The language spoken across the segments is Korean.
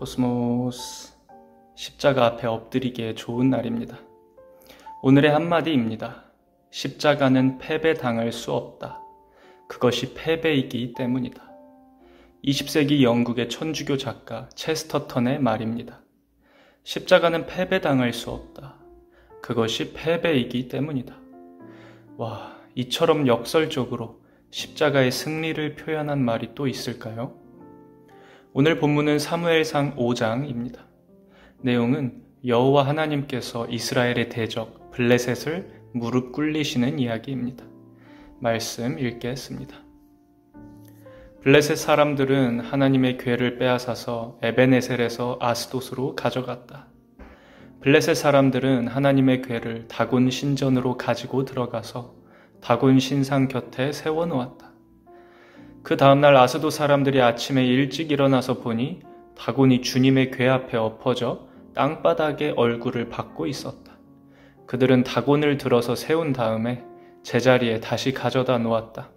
코스모스, 십자가 앞에 엎드리기에 좋은 날입니다. 오늘의 한마디입니다. 십자가는 패배당할 수 없다. 그것이 패배이기 때문이다. 20세기 영국의 천주교 작가 체스터턴의 말입니다. 십자가는 패배당할 수 없다. 그것이 패배이기 때문이다. 와, 이처럼 역설적으로 십자가의 승리를 표현한 말이 또 있을까요? 오늘 본문은 사무엘상 5장입니다. 내용은 여호와 하나님께서 이스라엘의 대적 블레셋을 무릎 꿇리시는 이야기입니다. 말씀 읽겠습니다. 블레셋 사람들은 하나님의 궤를 빼앗아서 에베네셀에서 아스돗으로 가져갔다. 블레셋 사람들은 하나님의 궤를 다곤 신전으로 가지고 들어가서 다곤 신상 곁에 세워놓았다. 그 다음날 아스돗 사람들이 아침에 일찍 일어나서 보니 다곤이 주님의 궤 앞에 엎어져 땅바닥에 얼굴을 박고 있었다. 그들은 다곤을 들어서 세운 다음에 제자리에 다시 가져다 놓았다.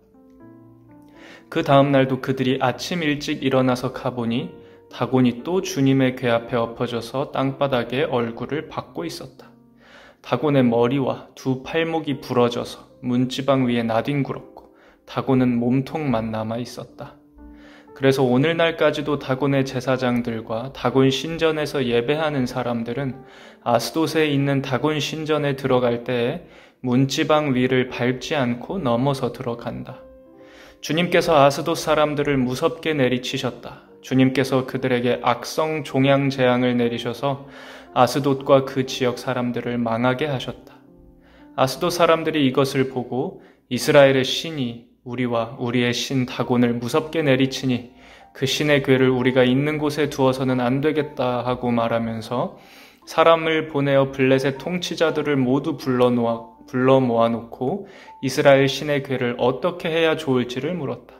그 다음날도 그들이 아침 일찍 일어나서 가보니 다곤이 또 주님의 궤 앞에 엎어져서 땅바닥에 얼굴을 박고 있었다. 다곤의 머리와 두 팔목이 부러져서 문지방 위에 나뒹굴었고 다곤은 몸통만 남아 있었다. 그래서 오늘날까지도 다곤의 제사장들과 다곤 신전에서 예배하는 사람들은 아스돗에 있는 다곤 신전에 들어갈 때에 문지방 위를 밟지 않고 넘어서 들어간다. 주님께서 아스돗 사람들을 무섭게 내리치셨다. 주님께서 그들에게 악성 종양 재앙을 내리셔서 아스돗과 그 지역 사람들을 망하게 하셨다. 아스돗 사람들이 이것을 보고 이스라엘의 신이 우리와 우리의 신 다곤을 무섭게 내리치니 그 신의 궤를 우리가 있는 곳에 두어서는 안 되겠다 하고 말하면서 사람을 보내어 블레셋 통치자들을 모두 불러 모아놓고 이스라엘 신의 궤를 어떻게 해야 좋을지를 물었다.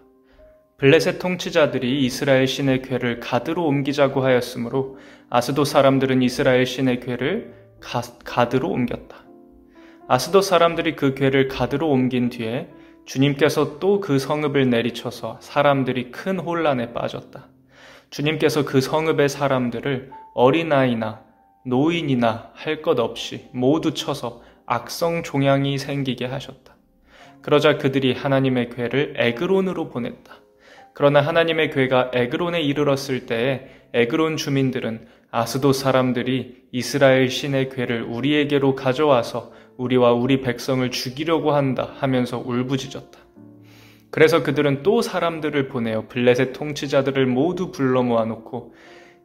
블레셋 통치자들이 이스라엘 신의 궤를 가드로 옮기자고 하였으므로 아스돗 사람들은 이스라엘 신의 궤를 가드로 옮겼다. 아스돗 사람들이 그 궤를 가드로 옮긴 뒤에 주님께서 또 그 성읍을 내리쳐서 사람들이 큰 혼란에 빠졌다. 주님께서 그 성읍의 사람들을 어린아이나 노인이나 할 것 없이 모두 쳐서 악성 종양이 생기게 하셨다. 그러자 그들이 하나님의 궤를 에그론으로 보냈다. 그러나 하나님의 궤가 에그론에 이르렀을 때에 에그론 주민들은 아스돗 사람들이 이스라엘 신의 궤를 우리에게로 가져와서 우리와 우리 백성을 죽이려고 한다 하면서 울부짖었다. 그래서 그들은 또 사람들을 보내어 블레셋 통치자들을 모두 불러 모아놓고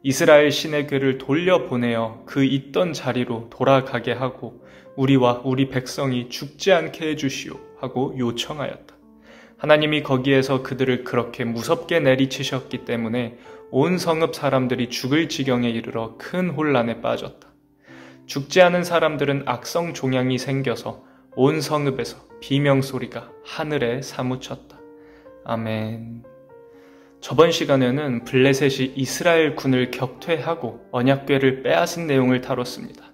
이스라엘 신의 궤를 돌려보내어 그 있던 자리로 돌아가게 하고 우리와 우리 백성이 죽지 않게 해주시오 하고 요청하였다. 하나님이 거기에서 그들을 그렇게 무섭게 내리치셨기 때문에 온 성읍 사람들이 죽을 지경에 이르러 큰 혼란에 빠졌다. 죽지 않은 사람들은 악성 종양이 생겨서 온 성읍에서 비명소리가 하늘에 사무쳤다. 아멘. 저번 시간에는 블레셋이 이스라엘 군을 격퇴하고 언약궤를 빼앗은 내용을 다뤘습니다.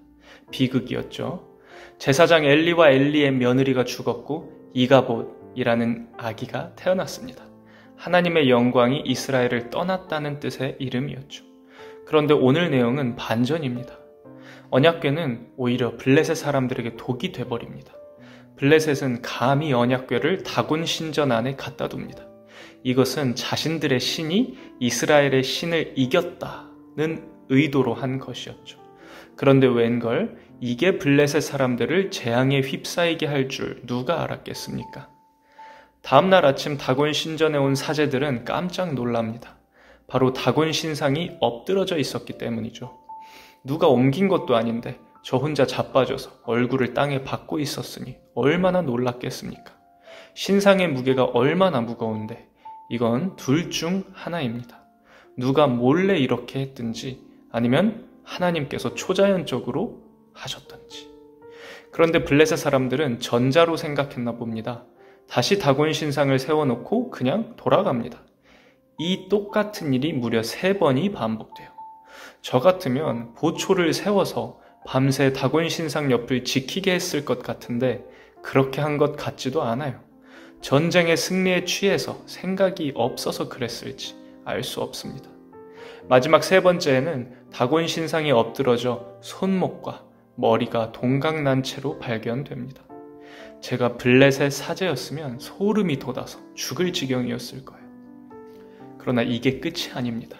비극이었죠. 제사장 엘리와 엘리의 며느리가 죽었고 이가봇이라는 아기가 태어났습니다. 하나님의 영광이 이스라엘을 떠났다는 뜻의 이름이었죠. 그런데 오늘 내용은 반전입니다. 언약궤는 오히려 블레셋 사람들에게 독이 돼버립니다. 블레셋은 감히 언약궤를 다곤 신전 안에 갖다 둡니다. 이것은 자신들의 신이 이스라엘의 신을 이겼다는 의도로 한 것이었죠. 그런데 웬걸 이게 블레셋 사람들을 재앙에 휩싸이게 할 줄 누가 알았겠습니까? 다음날 아침 다곤 신전에 온 사제들은 깜짝 놀랍니다. 바로 다곤 신상이 엎드러져 있었기 때문이죠. 누가 옮긴 것도 아닌데 저 혼자 자빠져서 얼굴을 땅에 박고 있었으니 얼마나 놀랐겠습니까? 신상의 무게가 얼마나 무거운데 이건 둘 중 하나입니다. 누가 몰래 이렇게 했든지 아니면 하나님께서 초자연적으로 하셨던지. 그런데 블레셋 사람들은 전자로 생각했나 봅니다. 다시 다곤 신상을 세워놓고 그냥 돌아갑니다. 이 똑같은 일이 무려 3번이 반복돼요. 저 같으면 보초를 세워서 밤새 다곤 신상 옆을 지키게 했을 것 같은데 그렇게 한 것 같지도 않아요. 전쟁의 승리에 취해서 생각이 없어서 그랬을지 알 수 없습니다. 마지막 세 번째에는 다곤 신상이 엎드러져 손목과 머리가 동강난 채로 발견됩니다. 제가 블레셋 사제였으면 소름이 돋아서 죽을 지경이었을 거예요. 그러나 이게 끝이 아닙니다.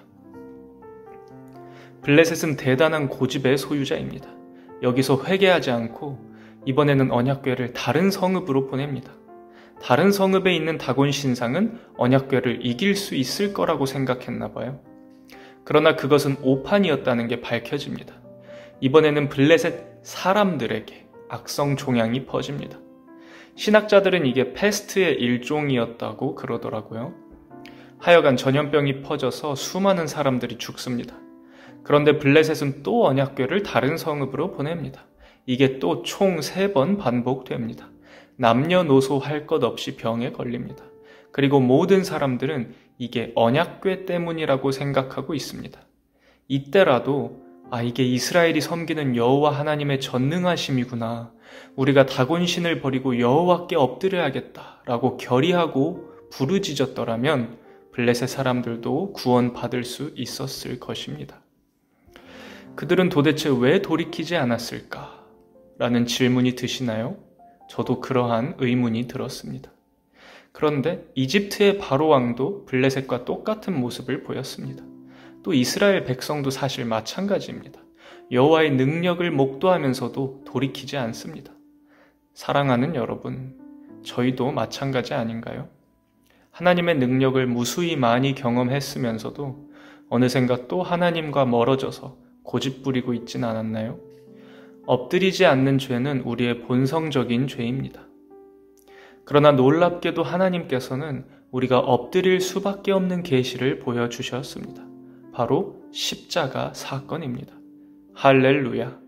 블레셋은 대단한 고집의 소유자입니다. 여기서 회개하지 않고 이번에는 언약궤를 다른 성읍으로 보냅니다. 다른 성읍에 있는 다곤 신상은 언약궤를 이길 수 있을 거라고 생각했나 봐요. 그러나 그것은 오판이었다는 게 밝혀집니다. 이번에는 블레셋 사람들에게 악성 종양이 퍼집니다. 신학자들은 이게 패스트의 일종이었다고 그러더라고요. 하여간 전염병이 퍼져서 수많은 사람들이 죽습니다. 그런데 블레셋은 또 언약궤를 다른 성읍으로 보냅니다. 이게 또 총 3번 반복됩니다. 남녀노소 할 것 없이 병에 걸립니다. 그리고 모든 사람들은 이게 언약궤 때문이라고 생각하고 있습니다. 이때라도 이게 이스라엘이 섬기는 여호와 하나님의 전능하심이구나. 우리가 다곤신을 버리고 여호와께 엎드려야겠다라고 결의하고 부르짖었더라면 블레셋 사람들도 구원받을 수 있었을 것입니다. 그들은 도대체 왜 돌이키지 않았을까? 라는 질문이 드시나요? 저도 그러한 의문이 들었습니다. 그런데 이집트의 바로 왕도 블레셋과 똑같은 모습을 보였습니다. 또 이스라엘 백성도 사실 마찬가지입니다. 여호와의 능력을 목도하면서도 돌이키지 않습니다. 사랑하는 여러분, 저희도 마찬가지 아닌가요? 하나님의 능력을 무수히 많이 경험했으면서도 어느샌가 또 하나님과 멀어져서 고집부리고 있진 않았나요? 엎드리지 않는 죄는 우리의 본성적인 죄입니다. 그러나 놀랍게도 하나님께서는 우리가 엎드릴 수밖에 없는 계시를 보여주셨습니다. 바로 십자가 사건입니다. 할렐루야!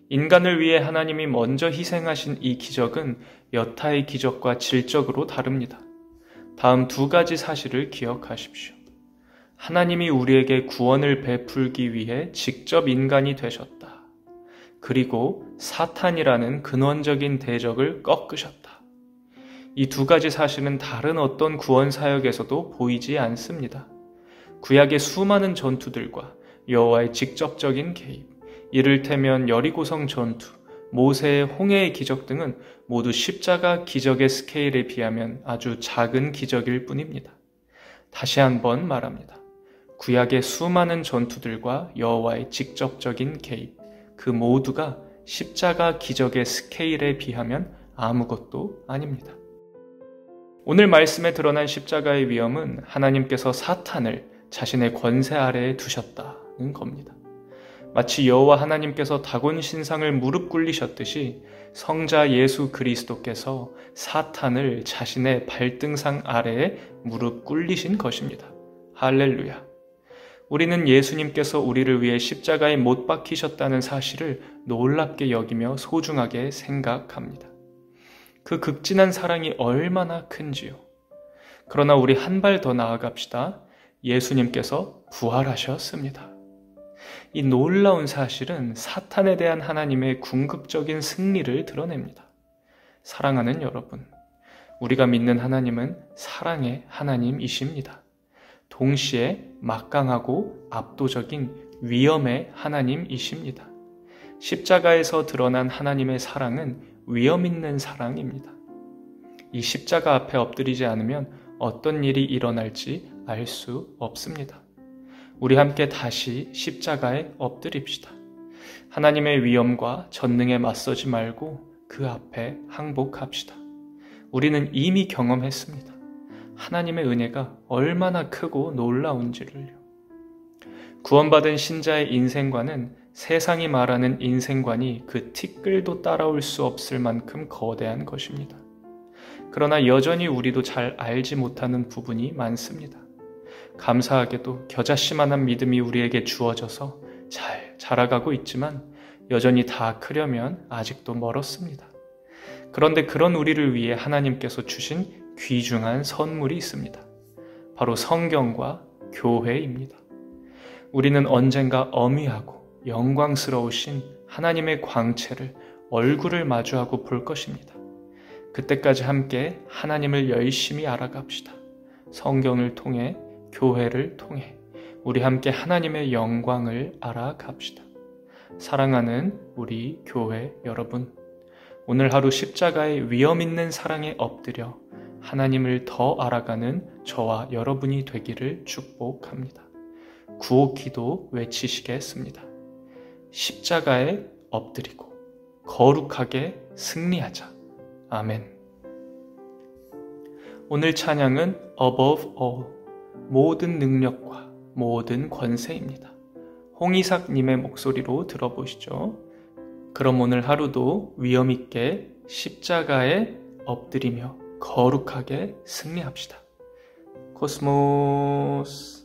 인간을 위해 하나님이 먼저 희생하신 이 기적은 여타의 기적과 질적으로 다릅니다. 다음 2가지 사실을 기억하십시오. 하나님이 우리에게 구원을 베풀기 위해 직접 인간이 되셨다. 그리고 사탄이라는 근원적인 대적을 꺾으셨다. 이 2가지 사실은 다른 어떤 구원 사역에서도 보이지 않습니다. 구약의 수많은 전투들과 여호와의 직접적인 개입, 이를테면 여리고성 전투, 모세의 홍해의 기적 등은 모두 십자가 기적의 스케일에 비하면 아주 작은 기적일 뿐입니다. 다시 한번 말합니다. 구약의 수많은 전투들과 여호와의 직접적인 개입, 그 모두가 십자가 기적의 스케일에 비하면 아무것도 아닙니다. 오늘 말씀에 드러난 십자가의 위엄은 하나님께서 사탄을 자신의 권세 아래에 두셨다는 겁니다. 마치 여호와 하나님께서 다곤 신상을 무릎 꿇리셨듯이 성자 예수 그리스도께서 사탄을 자신의 발등상 아래에 무릎 꿇리신 것입니다. 할렐루야! 우리는 예수님께서 우리를 위해 십자가에 못 박히셨다는 사실을 놀랍게 여기며 소중하게 생각합니다. 그 극진한 사랑이 얼마나 큰지요. 그러나 우리 한 발 더 나아갑시다. 예수님께서 부활하셨습니다. 이 놀라운 사실은 사탄에 대한 하나님의 궁극적인 승리를 드러냅니다. 사랑하는 여러분, 우리가 믿는 하나님은 사랑의 하나님이십니다. 동시에 막강하고 압도적인 위엄의 하나님이십니다. 십자가에서 드러난 하나님의 사랑은 위엄 있는 사랑입니다. 이 십자가 앞에 엎드리지 않으면 어떤 일이 일어날지 알 수 없습니다. 우리 함께 다시 십자가에 엎드립시다. 하나님의 위엄과 전능에 맞서지 말고 그 앞에 항복합시다. 우리는 이미 경험했습니다. 하나님의 은혜가 얼마나 크고 놀라운지를요. 구원받은 신자의 인생관은 세상이 말하는 인생관이 그 티끌도 따라올 수 없을 만큼 거대한 것입니다. 그러나 여전히 우리도 잘 알지 못하는 부분이 많습니다. 감사하게도 겨자씨만한 믿음이 우리에게 주어져서 잘 자라가고 있지만 여전히 다 크려면 아직도 멀었습니다. 그런데 그런 우리를 위해 하나님께서 주신 귀중한 선물이 있습니다. 바로 성경과 교회입니다. 우리는 언젠가 어미하고 영광스러우신 하나님의 광채를 얼굴을 마주하고 볼 것입니다. 그때까지 함께 하나님을 열심히 알아갑시다. 성경을 통해, 교회를 통해 우리 함께 하나님의 영광을 알아갑시다. 사랑하는 우리 교회 여러분, 오늘 하루 십자가의 위험 있는 사랑에 엎드려 하나님을 더 알아가는 저와 여러분이 되기를 축복합니다. 구호기도 외치시겠습니다. 십자가에 엎드리고 거룩하게 승리하자. 아멘. 오늘 찬양은 Above All, 모든 능력과 모든 권세입니다. 홍이삭님의 목소리로 들어보시죠. 그럼 오늘 하루도 위험 있게 십자가에 엎드리며 거룩하게 승리합시다. 코스모스.